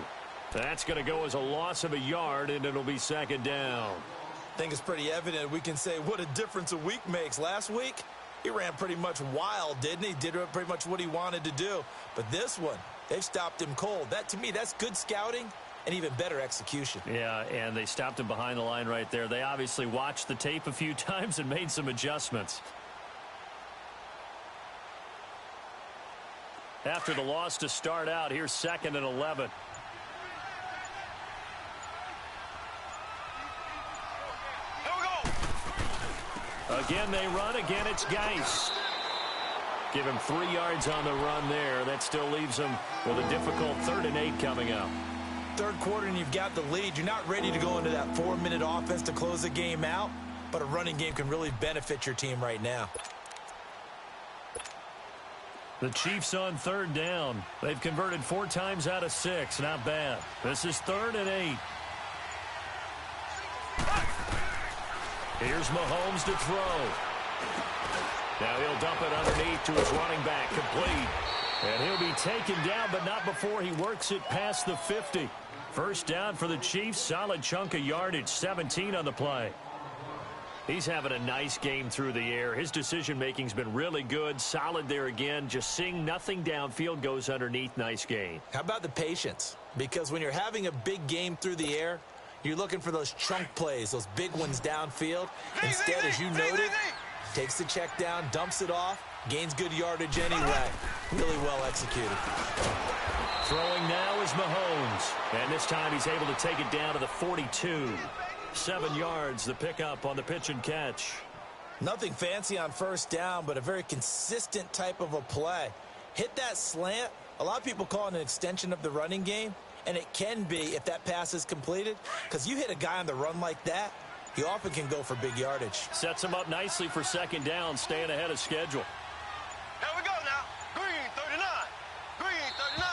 That's going to go as a loss of a yard, and it'll be second down. I think it's pretty evident. We can say what a difference a week makes. Last week, he ran pretty much wild, didn't he? Did pretty much what he wanted to do. But this one, they've stopped him cold. That, to me, that's good scouting and even better execution. Yeah, and they stopped him behind the line right there. They obviously watched the tape a few times and made some adjustments. After the loss to start out, here's 2nd and 11. Again, they run. Again, it's Geis. Give him 3 yards on the run there. That still leaves him with a difficult 3rd and 8 coming up. Third quarter and you've got the lead. You're not ready to go into that 4-minute offense to close the game out, but a running game can really benefit your team right now. The Chiefs on 3rd down. They've converted 4 times out of 6. Not bad. This is 3rd and 8. Here's Mahomes to throw. Now he'll dump it underneath to his running back. Complete. And he'll be taken down, but not before he works it past the 50. First down for the Chiefs. Solid chunk of yardage. 17 on the play. He's having a nice game through the air. His decision-making's been really good. Solid there again. Just seeing nothing downfield, goes underneath. Nice gain. How about the patience? Because when you're having a big game through the air, you're looking for those chunk plays, those big ones downfield. Instead, as you noted, takes the check down, dumps it off, gains good yardage anyway. Really well executed. Throwing now is Mahomes. And this time he's able to take it down to the 42. 7 yards, the pickup on the pitch and catch. Nothing fancy on first down, but a very consistent type of a play. Hit that slant. A lot of people call it an extension of the running game, and it can be if that pass is completed, because you hit a guy on the run like that, he often can go for big yardage. Sets him up nicely for second down, staying ahead of schedule. Here we go now. Green 39. Green 39.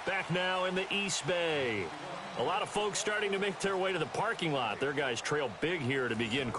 Back now in the East Bay. A lot of folks starting to make their way to the parking lot. Their guys trail big here to begin.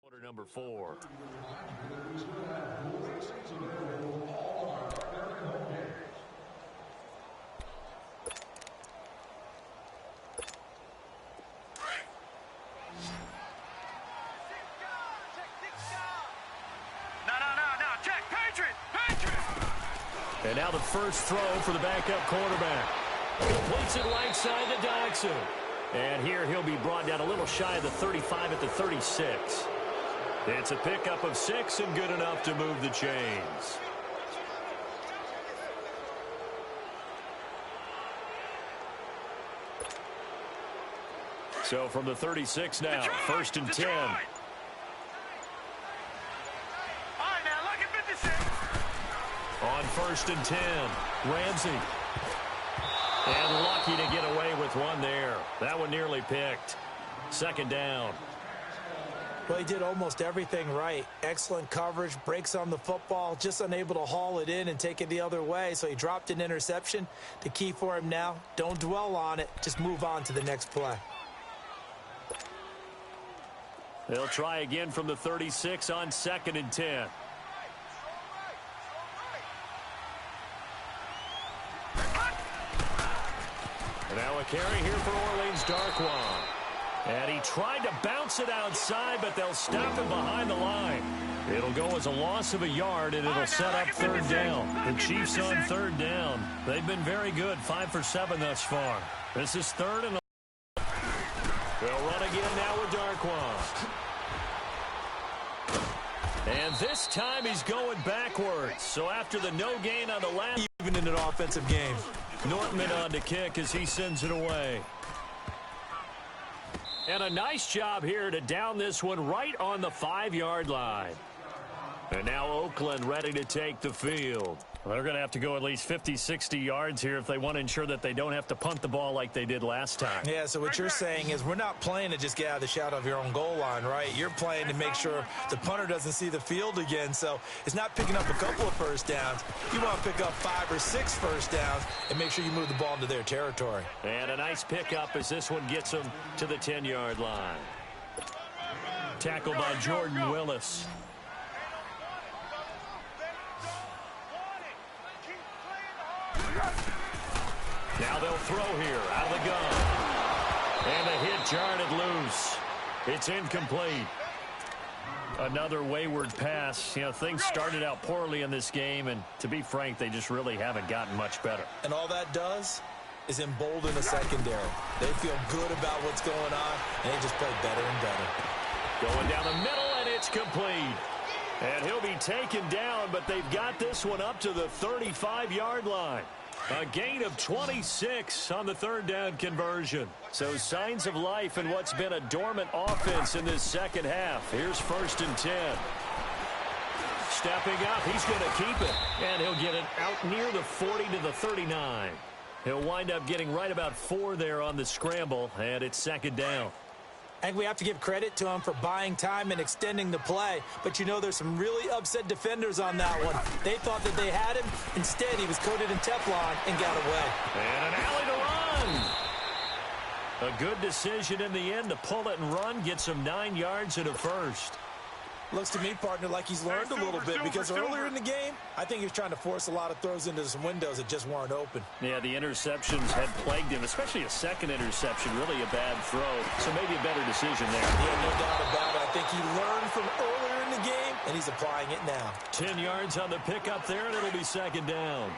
Quarter number 4. And now the first throw for the backup quarterback. Completes it right side to Dodson. And here he'll be brought down a little shy of the 35 at the 36. It's a pickup of 6 and good enough to move the chains. So from the 36 now, 1st and 10. On 1st and 10, Ramsey. And lucky to get away with one there. That one nearly picked. Second down. Well, he did almost everything right. Excellent coverage, breaks on the football, just unable to haul it in and take it the other way. So he dropped an interception. The key for him now, don't dwell on it. Just move on to the next play. They'll try again from the 36 on 2nd and 10. Now a carry here for Orleans Darkwan. And he tried to bounce it outside, but they'll stop him behind the line. It'll go as a loss of a yard, and it'll set up third down. The Chiefs on third down. They've been very good, 5 for 7 thus far. This is third and 11. They'll run again now with Darquan. And this time he's going backwards. So after the no gain on the last, even in an offensive game. Nortman on to kick as he sends it away. And a nice job here to down this one right on the 5-yard line. And now Oakland ready to take the field. Well, they're going to have to go at least 50, 60 yards here if they want to ensure that they don't have to punt the ball like they did last time. Yeah, so what you're saying is we're not playing to just get out of the shadow of your own goal line, right? You're playing to make sure the punter doesn't see the field again. So it's not picking up a couple of first downs. You want to pick up 5 or 6 first downs and make sure you move the ball into their territory. And a nice pickup as this one gets them to the 10-yard line. Tackled by Jordan Willis. Now they'll throw here out of the gun. And the hit jarred loose. It's incomplete. Another wayward pass. You know, things started out poorly in this game, and to be frank, they just really haven't gotten much better. And all that does is embolden the secondary. They feel good about what's going on, and they just play better and better. Going down the middle, and it's complete. And he'll be taken down, but they've got this one up to the 35-yard line. A gain of 26 on the third down conversion. So signs of life in what's been a dormant offense in this second half. Here's 1st and 10. Stepping up, he's going to keep it. And he'll get it out near the 40 to the 39. He'll wind up getting right about 4 there on the scramble, and it's 2nd down. I think we have to give credit to him for buying time and extending the play. But, you know, there's some really upset defenders on that one. They thought that they had him. Instead, he was coated in Teflon and got away. And an alley to run. A good decision in the end to pull it and run. Gets him 9 yards and a first. Looks to me, partner, like he's learned a little bit because earlier in the game, I think he was trying to force a lot of throws into some windows that just weren't open. Yeah, the interceptions had plagued him, especially a second interception, really a bad throw. So maybe a better decision there. Yeah, no doubt about it. I think he learned from earlier in the game, and he's applying it now. 10 yards on the pickup there, and it'll be 2nd down.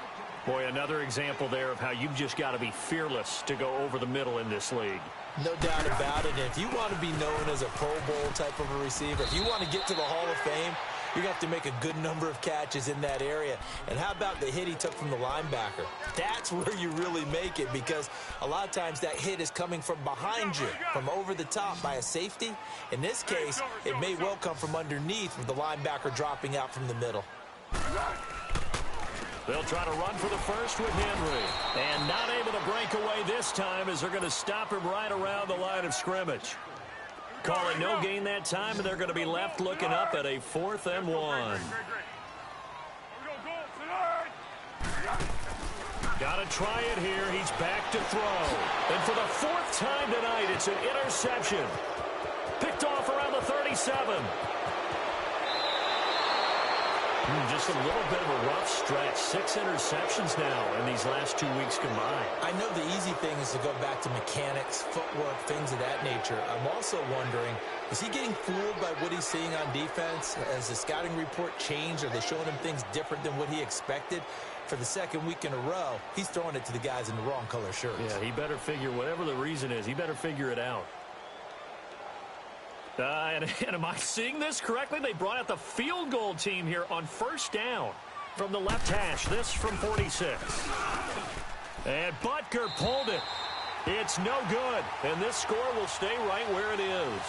Boy, another example there of how you've just got to be fearless to go over the middle in this league. No doubt about it. And if you want to be known as a Pro Bowl type of a receiver, if you want to get to the Hall of Fame, you're going to have to make a good number of catches in that area. And how about the hit he took from the linebacker? That's where you really make it, because a lot of times that hit is coming from behind you, from over the top by a safety. In this case, it may well come from underneath with the linebacker dropping out from the middle. They'll try to run for the first with Henry. And not able to break away this time as they're going to stop him right around the line of scrimmage. Calling no gain that time, and they're going to be left looking up at a 4th and 1. Got to try it here. He's back to throw. And for the 4th time tonight, it's an interception. Picked off around the 37. Just a little bit of a rough stretch. 6 interceptions now in these last 2 weeks combined. I know the easy thing is to go back to mechanics, footwork, things of that nature. I'm also wondering, is he getting fooled by what he's seeing on defense? Has the scouting report changed? Are they showing him things different than what he expected? For the 2nd week in a row, he's throwing it to the guys in the wrong color shirts. Yeah, he better figure, whatever the reason is, he better figure it out. And am I seeing this correctly? They brought out the field goal team here on 1st down from the left hash. This from 46. And Butker pulled it. It's no good. And this score will stay right where it is.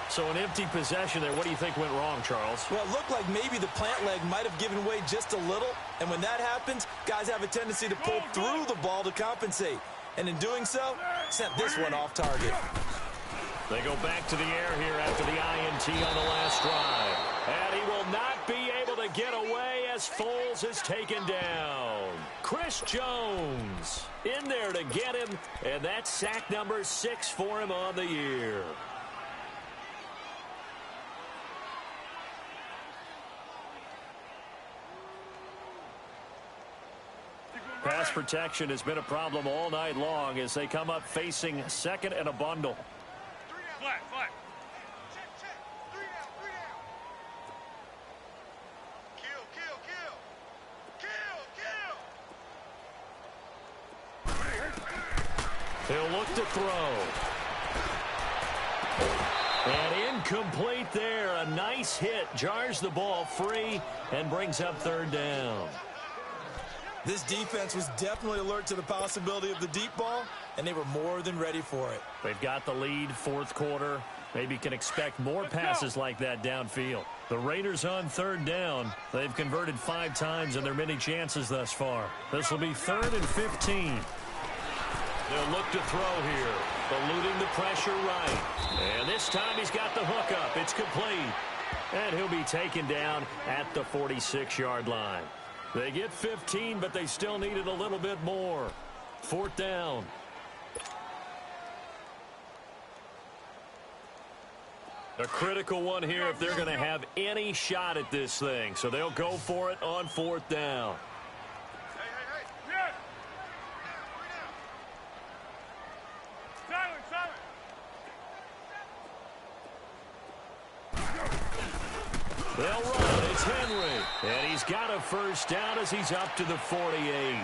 So an empty possession there. What do you think went wrong, Charles? Well, it looked like maybe the plant leg might have given way just a little. And when that happens, guys have a tendency to pull through the ball to compensate. And in doing so, sent this one off target. They go back to the air here after the INT on the last drive. And he will not be able to get away as Foles is taken down. Chris Jones in there to get him, and that's sack number 6 for him on the year. Pass protection has been a problem all night long as they come up facing 2nd and a bundle. He'll look to throw. And incomplete there. A nice hit. Jars the ball free and brings up third down. This defense was definitely alert to the possibility of the deep ball, and they were more than ready for it. They've got the lead, fourth quarter. Maybe can expect more passes like that downfield. The Raiders on third down. They've converted 5 times in their many chances thus far. This will be 3rd and 15. They'll look to throw here. Eluding the pressure right. And this time he's got the hook up. It's complete. And he'll be taken down at the 46-yard line. They get 15, but they still needed a little bit more. 4th down. A critical one here if they're going to have any shot at this thing. So they'll go for it on 4th down. They'll run. It's Henry. And he's got a first down as he's up to the 48.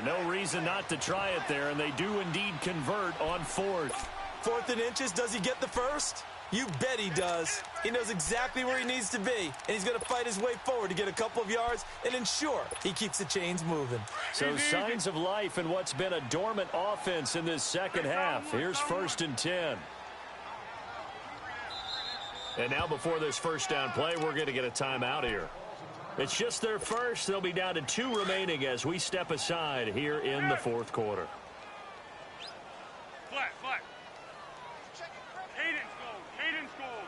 No reason not to try it there, and they do indeed convert on 4th. 4th and inches, does he get the first? You bet he does. He knows exactly where he needs to be, and he's going to fight his way forward to get a couple of yards and ensure he keeps the chains moving. So signs of life in what's been a dormant offense in this second half. Here's 1st and 10. And now before this first down play, we're going to get a timeout here. It's just their first. They'll be down to 2 remaining as we step aside here in the 4th quarter. Flat. Hayden's goal.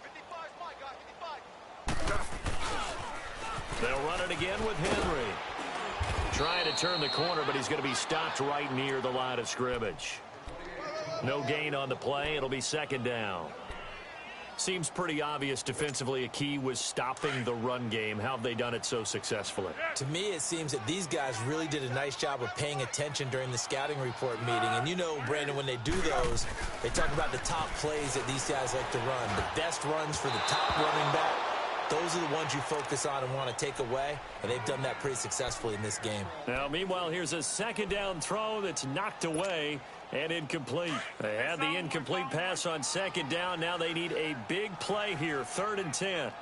55, They'll run it again with Henry. Trying to turn the corner, but he's going to be stopped right near the line of scrimmage. No gain on the play. It'll be 2nd down. Seems pretty obvious defensively a key was stopping the run game. How have they done it so successfully? To me, it seems that these guys really did a nice job of paying attention during the scouting report meeting. And you know, Brandon, when they do those, they talk about the top plays that these guys like to run. The best runs for the top running back. Those are the ones you focus on and want to take away, and they've done that pretty successfully in this game. Now, meanwhile, here's a 2nd down throw that's knocked away and incomplete. They had the incomplete pass on 2nd down. Now they need a big play here, 3rd and 10.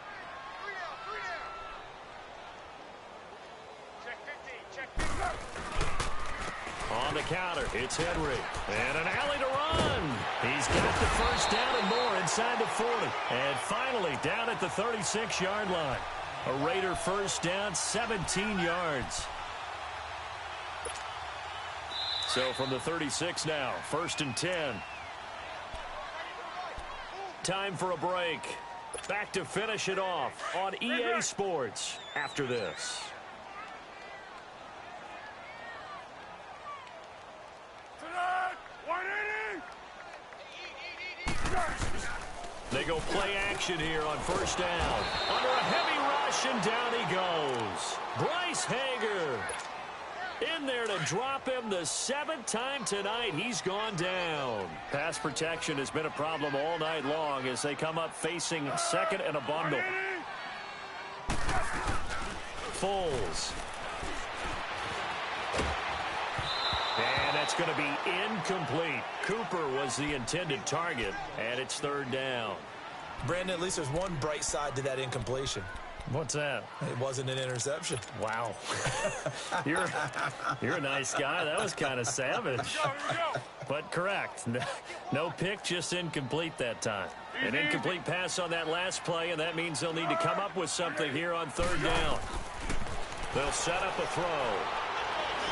On the counter, it's Henry. And an alley to run. He's got the first down and more inside the 40. And finally, down at the 36-yard line. A Raider first down, 17 yards. So from the 36 now, 1st and 10. Time for a break. Back to finish it off on EA Sports after this. They go play action here on 1st down. Under a heavy rush, and down he goes. Bryce Hager in there to drop him the 7th time tonight. He's gone down. Pass protection has been a problem all night long as they come up facing 2nd and a bundle. Foles. And that's going to be incomplete. Cooper was the intended target, and it's 3rd down. Brandon, at least there's one bright side to that incompletion. What's that? It wasn't an interception. Wow. You're a nice guy. That was kind of savage. But correct. No pick, just incomplete that time. An incomplete pass on that last play, and that means they'll need to come up with something here on 3rd down. They'll set up a throw.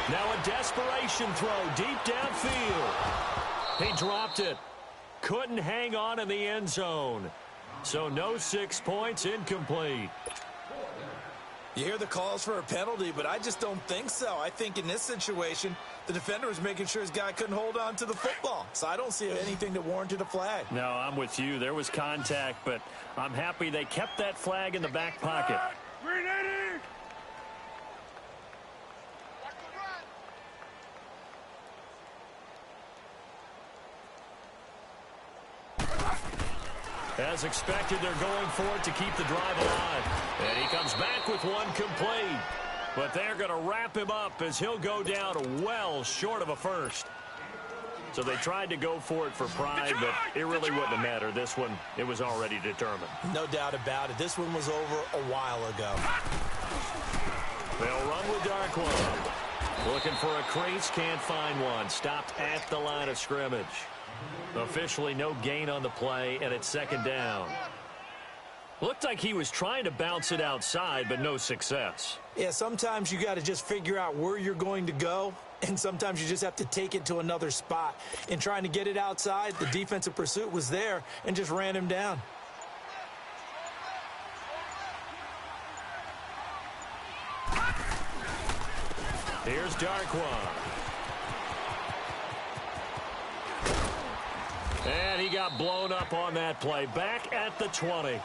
Now a desperation throw deep downfield. He dropped it. Couldn't hang on in the end zone. So no 6 points, incomplete. You hear the calls for a penalty, but I just don't think so. I think in this situation, the defender was making sure his guy couldn't hold on to the football. So I don't see anything that warranted a flag. No, I'm with you. There was contact, but I'm happy they kept that flag in the back pocket. As expected, they're going for it to keep the drive alive. And he comes back with one complete. But they're going to wrap him up as he'll go down well short of a first. So they tried to go for it for pride, but it really wouldn't have mattered. This one, it was already determined. No doubt about it. This one was over a while ago. They'll run with Darkwa. Looking for a crease, can't find one. Stopped at the line of scrimmage. Officially no gain on the play, and it's second down. Looked like he was trying to bounce it outside, but no success. Yeah, sometimes you got to just figure out where you're going to go, and sometimes you just have to take it to another spot. In trying to get it outside, the defensive pursuit was there and just ran him down. Here's Darkwa. And he got blown up on that play. Back at the 20.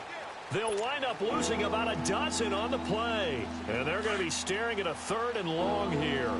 They'll wind up losing about a dozen on the play. And they're going to be staring at a 3rd and long here.